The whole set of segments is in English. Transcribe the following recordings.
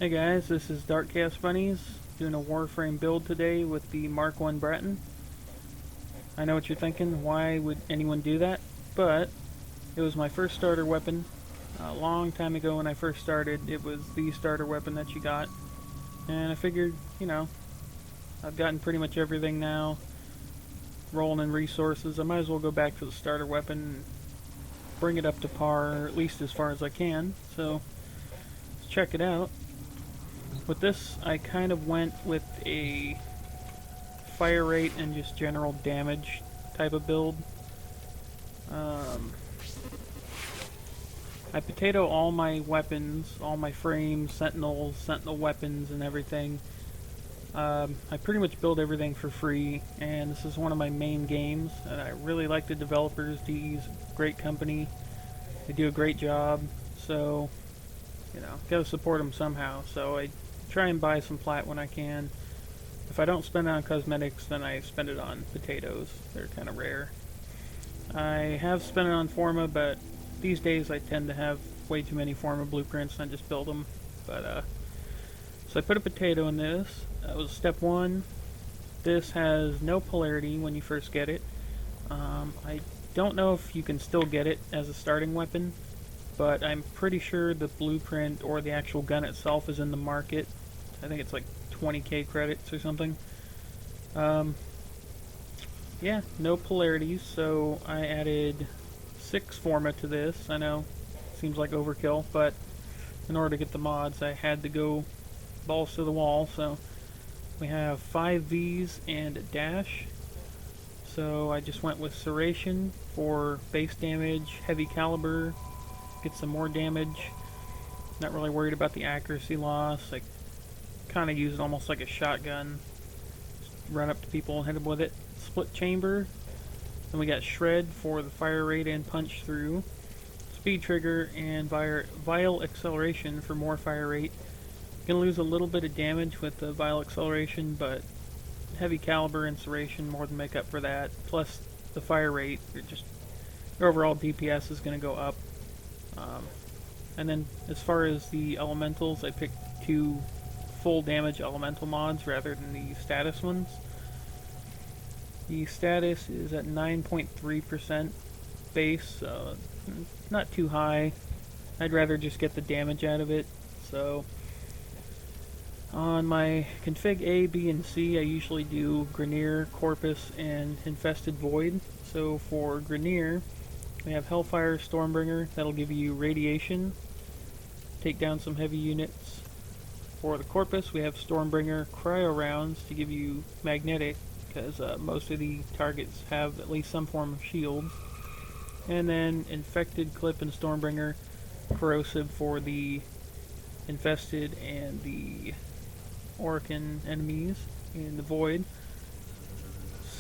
Hey guys, this is Darkcast Bunnies doing a Warframe build today with the MK1 Braton. I know what you're thinking, why would anyone do that? But it was my first starter weapon. A long time ago when I first started, it was the starter weapon that you got. And I figured, I've gotten pretty much everything now. Rolling in resources, I might as well go back to the starter weapon and bring it up to par, or at least as far as I can. So, let's check it out. With this, I kind of went with a fire rate and just general damage type of build. I potato all my weapons, all my frames, sentinels, sentinel weapons, and everything. I pretty much build everything for free, and this is one of my main games, and I really like the developers. DE's a great company. They do a great job, so, gotta support them somehow. So I try and buy some plat when I can. If I don't spend it on cosmetics, then I spend it on potatoes. They're kind of rare. I have spent it on Forma'd, but these days I tend to have way too many Forma'd blueprints and I just build them. But so I put a potato in this. That was step one. This has no polarity when you first get it. I don't know if you can still get it as a starting weapon, but I'm pretty sure the blueprint or the actual gun itself is in the market. I think it's like 20k credits or something. Yeah, no polarities, so I added 6 Forma'd to this. I know, seems like overkill, but in order to get the mods, I had to go balls to the wall. So we have 5 Vs and a dash. So I just went with serration for base damage, heavy caliber, get some more damage. Not really worried about the accuracy loss. I kind of use it almost like a shotgun. Just run up to people and hit them with it. Split chamber. Then we got shred for the fire rate and punch through. Speed trigger and vial acceleration for more fire rate. Gonna lose a little bit of damage with the vial acceleration, but heavy caliber and serration more than make up for that. Plus the fire rate, your overall DPS is gonna go up. And then as far as the elementals, I picked 2 full damage elemental mods rather than the status ones. The status is at 9.3% base, so not too high. I'd rather just get the damage out of it. So on my config A, B, and C, I usually do Grineer, Corpus, and Infested Void. So for Grineer, we have Hellfire Stormbringer, that'll give you radiation, take down some heavy units. For the Corpus, we have Stormbringer Cryo Rounds to give you magnetic, because most of the targets have at least some form of shields. And then Infected Clip and Stormbringer Corrosive for the Infested and the Orcan enemies in the Void.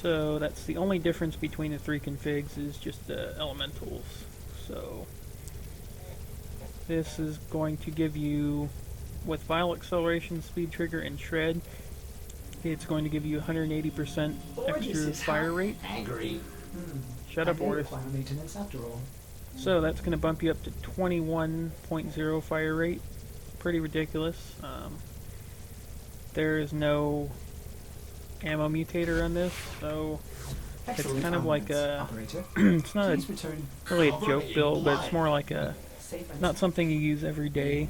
So that's the only difference between the 3 configs, is just the elementals. So this is going to give you, with vial acceleration, speed trigger, and shred, it's going to give you 180% extra fire rate. Angry. Shut up, Ordis. So that's going to bump you up to 21.0 fire rate. Pretty ridiculous. There is no ammo mutator on this, so it's kind of like a it's not really a joke build, but it's more like not something you use every day.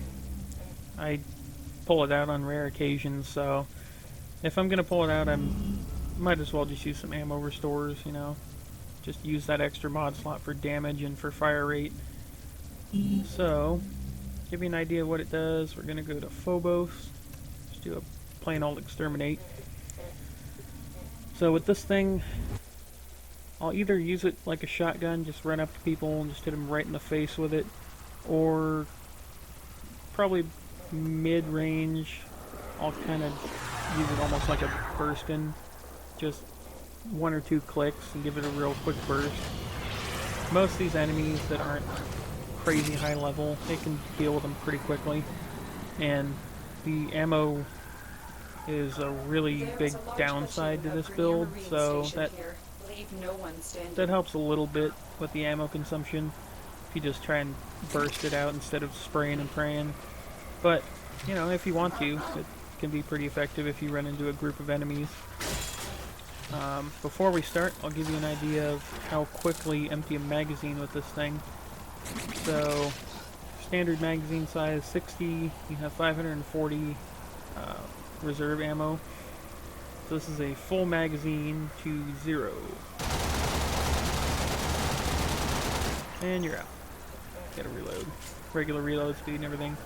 I pull it out on rare occasions, so if I'm gonna pull it out, I might as well just use some ammo restores, just use that extra mod slot for damage and for fire rate. So give you an idea of what it does, we're gonna go to Phobos, just do a plain old exterminate. So with this thing, I'll either use it like a shotgun, just run up to people and just hit them right in the face with it, or probably mid-range, I'll kind of use it almost like a burst gun, just 1 or 2 clicks and give it a real quick burst. Most of these enemies that aren't crazy high level, they can deal with them pretty quickly, and the ammo is a really big downside to this build, so that helps a little bit with the ammo consumption if you just try and burst it out instead of spraying and praying. But you know, if you want to, it can be pretty effective if you run into a group of enemies. Before we start, I'll give you an idea of how quickly empty a magazine with this thing. So, standard magazine size 60, you have 540 reserve ammo. So this is a full magazine to 0. And you're out. Gotta reload. Regular reload speed and everything.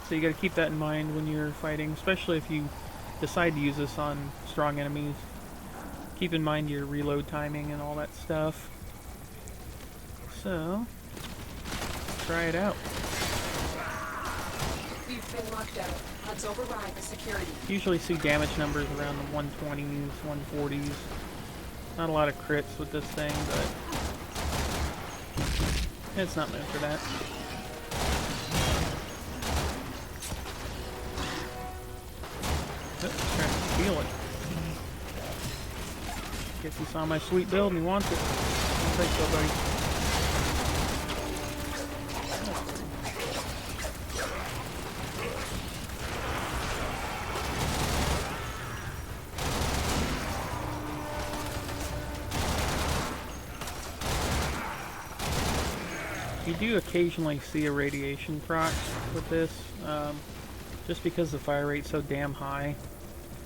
So you gotta keep that in mind when you're fighting, especially if you decide to use this on strong enemies. Keep in mind your reload timing and all that stuff. So, try it out. We've been locked out. Let's override the security. Usually see damage numbers around the 120s, 140s. Not a lot of crits with this thing, but it's not meant for that. Oops, trying to steal it. Guess he saw my sweet build and he wants it. I'll take so, buddy. You do occasionally see a radiation proc with this, just because the fire rate's so damn high.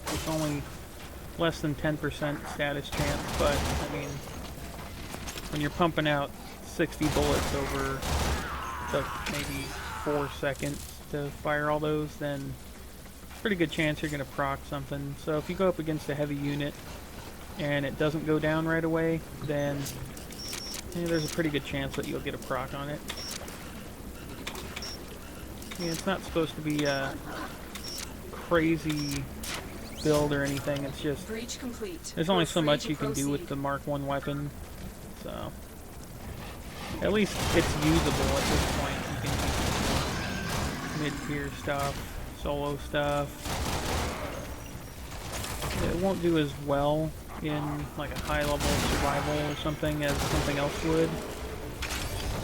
It's only less than 10% status chance, but I mean, when you're pumping out 60 bullets over maybe 4 seconds to fire all those, then pretty good chance you're going to proc something. So if you go up against a heavy unit and it doesn't go down right away, then there's a pretty good chance that you'll get a proc on it. Yeah, it's not supposed to be a crazy build or anything, it's just breach complete. There's only so much you can do with the Mark 1 weapon, so at least it's usable at this point. You can do mid-tier stuff, solo stuff. It won't do as well in like a high-level survival or something as something else would,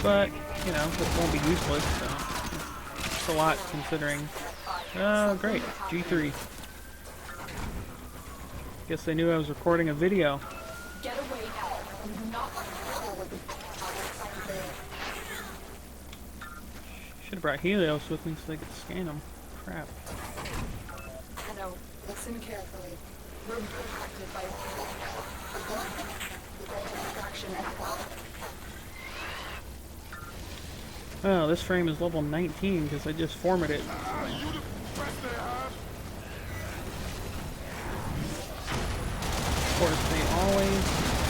but you know, it won't be useless, so it's a lot considering. Oh, great, G3. Guess they knew I was recording a video. Get away now. Should have brought Helios with me so they could scan them. Crap. No, listen carefully. We're impacted by distraction. Oh, this frame is level 19 because I just formatted it. Of course, they always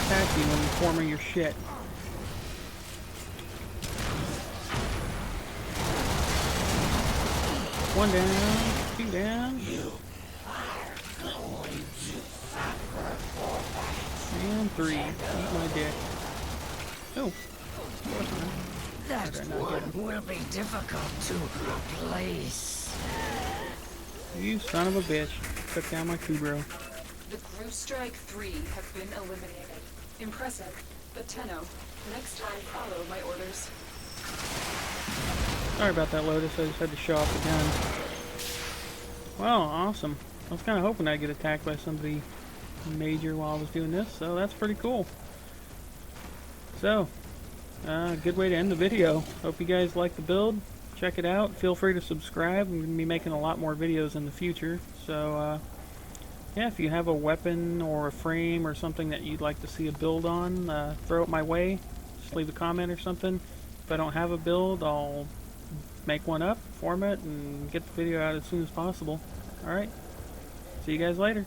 attack you when you format your shit. One down, 2 down. And 3. Eat my dick. Oh. That one will be difficult to replace. You son of a bitch. Took down my Kubro. The Group Strike 3 have been eliminated. Impressive, but Tenno, next time follow my orders. Sorry about that, Lotus. I just had to show off the gun. Well, awesome. I was kind of hoping I'd get attacked by somebody major while I was doing this, so that's pretty cool. So, good way to end the video. Hope you guys like the build. Check it out. Feel free to subscribe. I'm going to be making a lot more videos in the future. So, yeah, if you have a weapon or a frame or something that you'd like to see a build on, throw it my way. Just leave a comment or something. If I don't have a build, I'll make one up, format, and get the video out as soon as possible. Alright, see you guys later.